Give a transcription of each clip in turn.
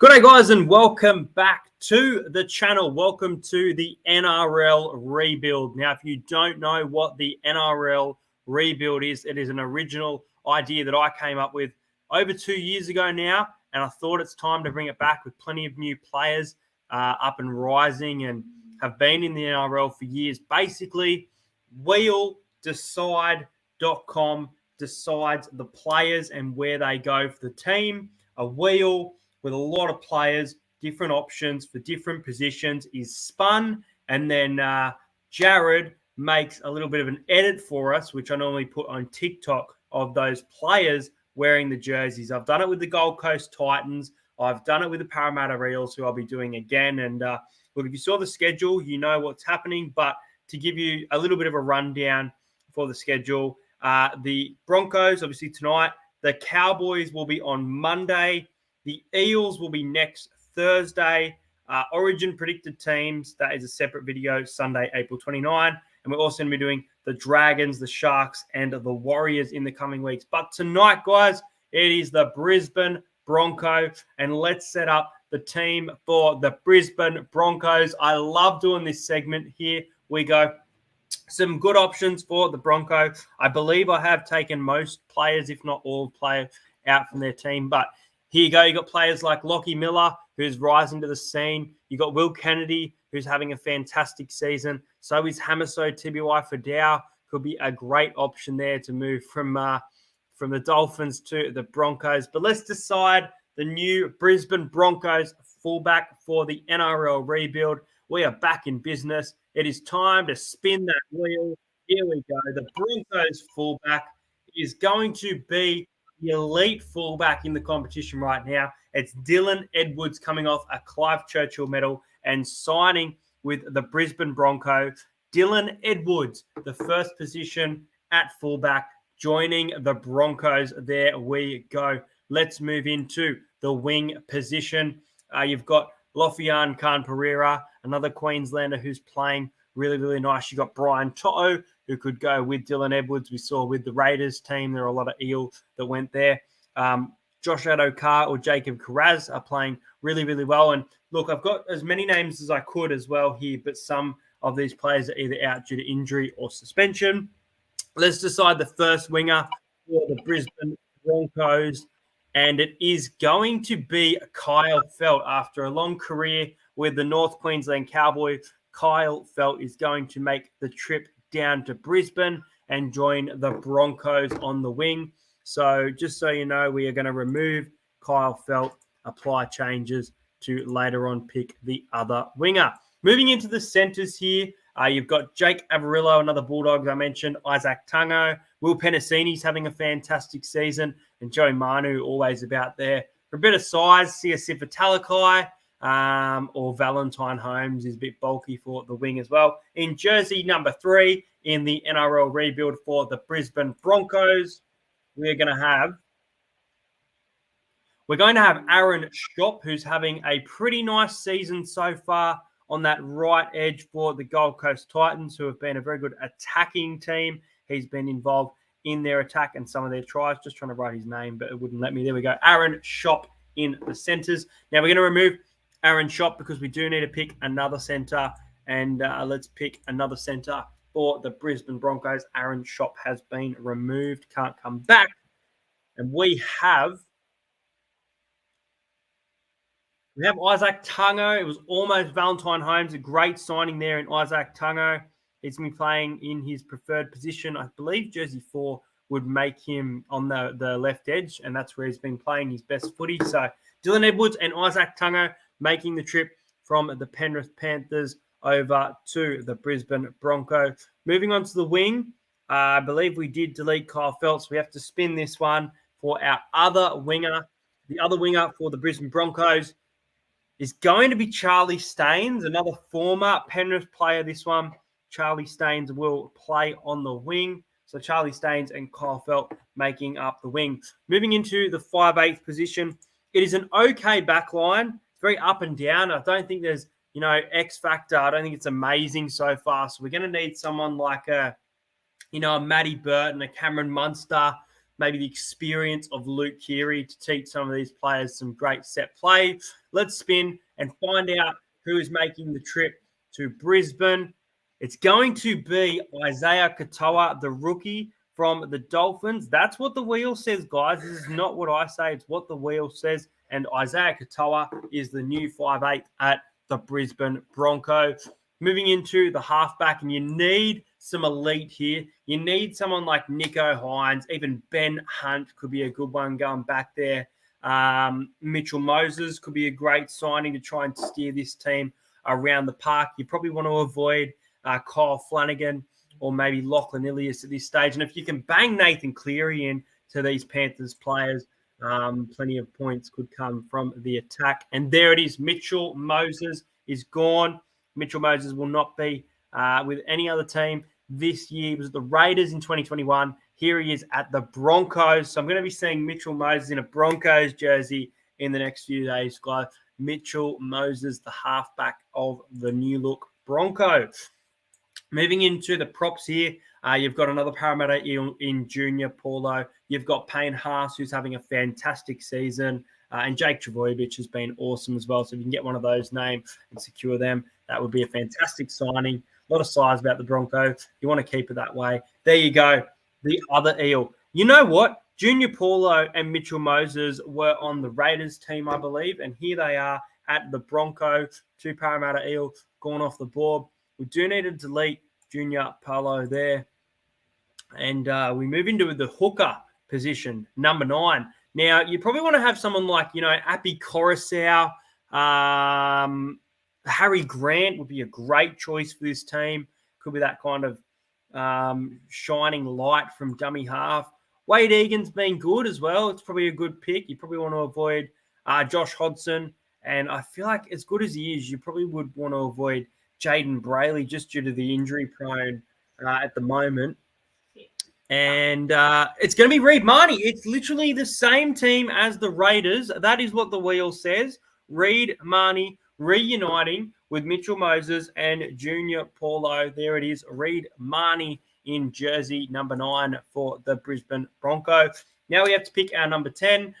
Good day, guys, and welcome back to the channel. Welcome to the NRL rebuild. Now, if you don't know what the NRL rebuild is, it is an original idea that I came up with over 2 years ago now, and I thought it's time to bring it back with plenty of new players up and rising and have been in the NRL for years. Basically, wheeldecide.com decides the players and where they go for the team. A wheel with a lot of players, different options for different positions is spun. And then Jared makes a little bit of an edit for us, which I normally put on TikTok, of those players wearing the jerseys. I've done it with the Gold Coast Titans. I've done it with the Parramatta Eels, who I'll be doing again. And look, if you saw the schedule, you know what's happening. But to give you a little bit of a rundown for the schedule, the Broncos, obviously tonight. The Cowboys will be on Monday. The Eels will be next Thursday. Origin predicted teams, that is a separate video, Sunday, April 29. And we're also going to be doing the Dragons, the Sharks, and the Warriors in the coming weeks. But tonight, guys, it is the Brisbane Broncos. And let's set up the team for the Brisbane Broncos. I love doing this segment. Here we go. Some good options for the Broncos. I believe I have taken most players, if not all players, out from their team. But here you go. You got players like Lockie Miller, who's rising to the scene. You got Will Kennedy, who's having a fantastic season. So is Hamiso Tibiwai-Fadau. Could be a great option there to move from the Dolphins to the Broncos. But let's decide the new Brisbane Broncos fullback for the NRL rebuild. We are back in business. It is time to spin that wheel. Here we go. The Broncos fullback is going to be the elite fullback in the competition right now. It's Dylan Edwards, coming off a Clive Churchill medal and signing with the Brisbane Broncos. Dylan Edwards, the first position at fullback, joining the Broncos. There we go. Let's move into the wing position. You've got Lofian Khan-Pereira, another Queenslander who's playing really, really nice. You've got Brian To'o, who could go with Dylan Edwards. We saw with the Raiders team, there are a lot of Eels that went there. Josh Adokar or Jacob Carraz are playing really, really well. And look, I've got as many names as I could as well here, but some of these players are either out due to injury or suspension. Let's decide the first winger for the Brisbane Broncos. And it is going to be Kyle Feldt. After a long career with the North Queensland Cowboys, Kyle Feldt is going to make the trip down to Brisbane and join the Broncos on the wing. So just so you know, we are going to remove Kyle Feldt, apply changes to later on pick the other winger. Moving into the centres here, you've got Jake Averillo, another Bulldog I mentioned, Isaac Tungo, Will Penasini's having a fantastic season, and Joey Manu always about there. For a bit of size, Siosifa Talakai, or Valentine Holmes is a bit bulky for the wing as well. In jersey number 3 in the NRL rebuild for the Brisbane Broncos, we're going to have Aaron Schopp, who's having a pretty nice season so far on that right edge for the Gold Coast Titans, who have been a very good attacking team. He's been involved in their attack and some of their tries. Just trying to write his name, but it wouldn't let me. There we go. Aaron Schopp in the centres. Now we're going to remove Aaron Schopp because we do need to pick another centre, and let's pick another centre for the Brisbane Broncos. Aaron Schopp has been removed, can't come back. And we have Isaac Tungo. It was almost Valentine Holmes, a great signing there in Isaac Tungo. He's been playing in his preferred position. I believe jersey 4 would make him on the left edge, and that's where he's been playing his best footy. So Dylan Edwards and Isaac Tungo making the trip from the Penrith Panthers over to the Brisbane Broncos. Moving on to the wing, I believe we did delete Kyle Feldt, so we have to spin this one for our other winger. The other winger for the Brisbane Broncos is going to be Charlie Staines, another former Penrith player. This one, Charlie Staines will play on the wing. So Charlie Staines and Kyle Feldt making up the wing. Moving into the 5/8 position, it is an okay back line. It's very up and down. I don't think there's, X factor. I don't think it's amazing so far. So we're going to need someone like a Matty Burton, a Cameron Munster, maybe the experience of Luke Keary to teach some of these players some great set play. Let's spin and find out who is making the trip to Brisbane. It's going to be Isaiah Katoa, the rookie from the Dolphins. That's what the wheel says, guys. This is not what I say. It's what the wheel says. And Isaiah Katoa is the new 5'8" at the Brisbane Broncos. Moving into the halfback, and you need some elite here. You need someone like Nico Hines. Even Ben Hunt could be a good one going back there. Mitchell Moses could be a great signing to try and steer this team around the park. You probably want to avoid Kyle Flanagan or maybe Lachlan Ilias at this stage. And if you can bang Nathan Cleary in to these Panthers players, plenty of points could come from the attack. And there it is. Mitchell Moses is gone. Mitchell Moses will not be with any other team this year. It was the Raiders in 2021. Here he is at the Broncos. So I'm going to be seeing Mitchell Moses in a Broncos jersey in the next few days, guys. Mitchell Moses, the halfback of the new look Broncos. Moving into the props here, you've got another Parramatta in Junior Paulo. You've got Payne Haas, who's having a fantastic season. And Jake Trbojevic has been awesome as well. So if you can get one of those names and secure them, that would be a fantastic signing. A lot of size about the Broncos. You want to keep it that way. There you go. The other eel. You know what? Junior Paulo and Mitchell Moses were on the Raiders team, I believe. And here they are at the Broncos. 2 Parramatta Eels gone off the board. We do need to delete Junior Paulo there. And we move into the hooker position, number 9. Now, you probably want to have someone like, Appy Coruscant. Harry Grant would be a great choice for this team. Could be that kind of shining light from dummy half. Wade Egan's been good as well. It's probably a good pick. You probably want to avoid Josh Hodgson. And I feel like as good as he is, you probably would want to avoid Jaden Brayley just due to the injury prone at the moment. And it's going to be Reed Marnie. It's literally the same team as the Raiders. That is what the wheel says. Reed Marnie reuniting with Mitchell Moses and Junior Paulo. There it is. Reed Marnie in jersey number 9 for the Brisbane Broncos. Now we have to pick our number 10.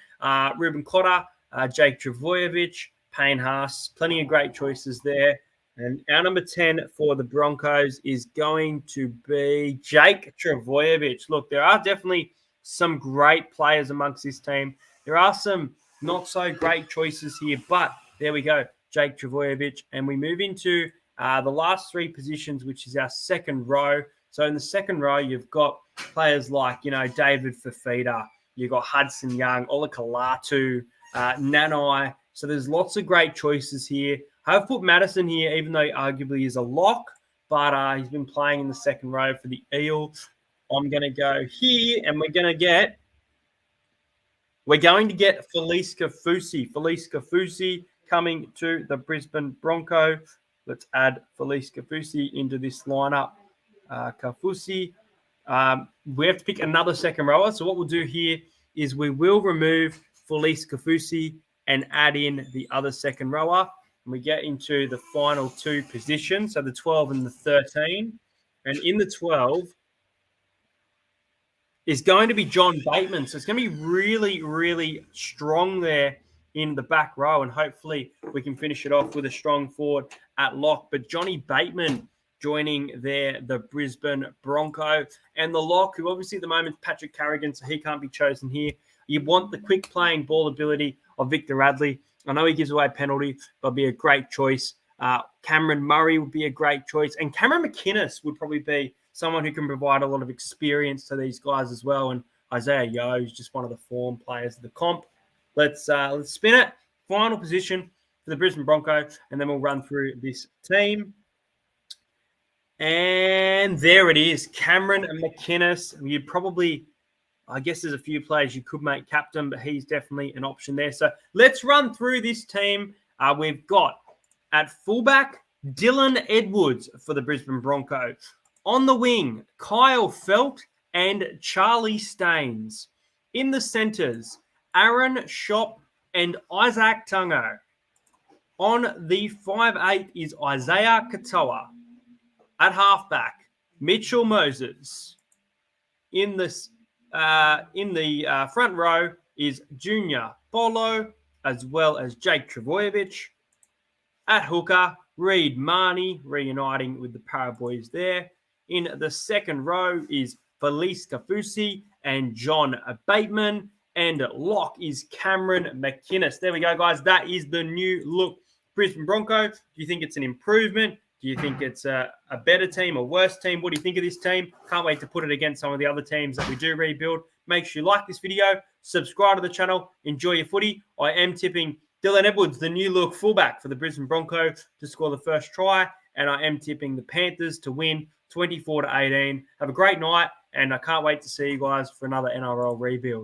Ruben Cotter, Jake Trbojevic, Payne Haas. Plenty of great choices there. And our number 10 for the Broncos is going to be Jake Trbojevic. Look, there are definitely some great players amongst this team. There are some not so great choices here, but there we go, Jake Trbojevic. And we move into the last 3 positions, which is our second row. So in the second row, you've got players like, David Fafita. You've got Hudson Young, Ola Kalatu, Nanai. So there's lots of great choices here. I've put Madison here, even though he arguably is a lock, but he's been playing in the second row for the Eels. I'm going to go here, and we're going to get Felice Kafusi. Felice Kafusi coming to the Brisbane Broncos. Let's add Felice Kafusi into this lineup. Kafusi. We have to pick another second rower. So what we'll do here is we will remove Felice Kafusi and add in the other second rower. And we get into the final 2 positions, so the 12 and the 13. And in the 12 is going to be John Bateman. So it's going to be really, really strong there in the back row. And hopefully we can finish it off with a strong forward at lock. But Johnny Bateman joining there, the Brisbane Broncos. And the lock, who obviously at the moment is Patrick Carrigan, so he can't be chosen here. You want the quick playing ball ability of Victor Radley. I know he gives away penalties, but it'd be a great choice. Cameron Murray would be a great choice. And Cameron McInnes would probably be someone who can provide a lot of experience to these guys as well. And Isaiah Yeo is just one of the form players of the comp. Let's spin it. Final position for the Brisbane Broncos, and then we'll run through this team. And there it is, Cameron McInnes. You'd probably... I guess there's a few players you could make captain, but he's definitely an option there. So let's run through this team. We've got at fullback, Dylan Edwards for the Brisbane Broncos. On the wing, Kyle Felt and Charlie Staines. In the centres, Aaron Shop and Isaac Tungo. On the 5'8" is Isaiah Katoa. At halfback, Mitchell Moses. In the In the front row is Junior Bolo, as well as Jake Travojevic. At hooker, Reed Marnie, reuniting with the Para Boys there. In the second row is Felice Kafusi and John Bateman. And lock is Cameron McInnes. There we go, guys. That is the new look Brisbane Bronco. Do you think it's an improvement? Do you think it's a better team, a worse team? What do you think of this team? Can't wait to put it against some of the other teams that we do rebuild. Make sure you like this video, subscribe to the channel, enjoy your footy. I am tipping Dylan Edwards, the new look fullback for the Brisbane Broncos, to score the first try. And I am tipping the Panthers to win 24-18. Have a great night, and I can't wait to see you guys for another NRL rebuild.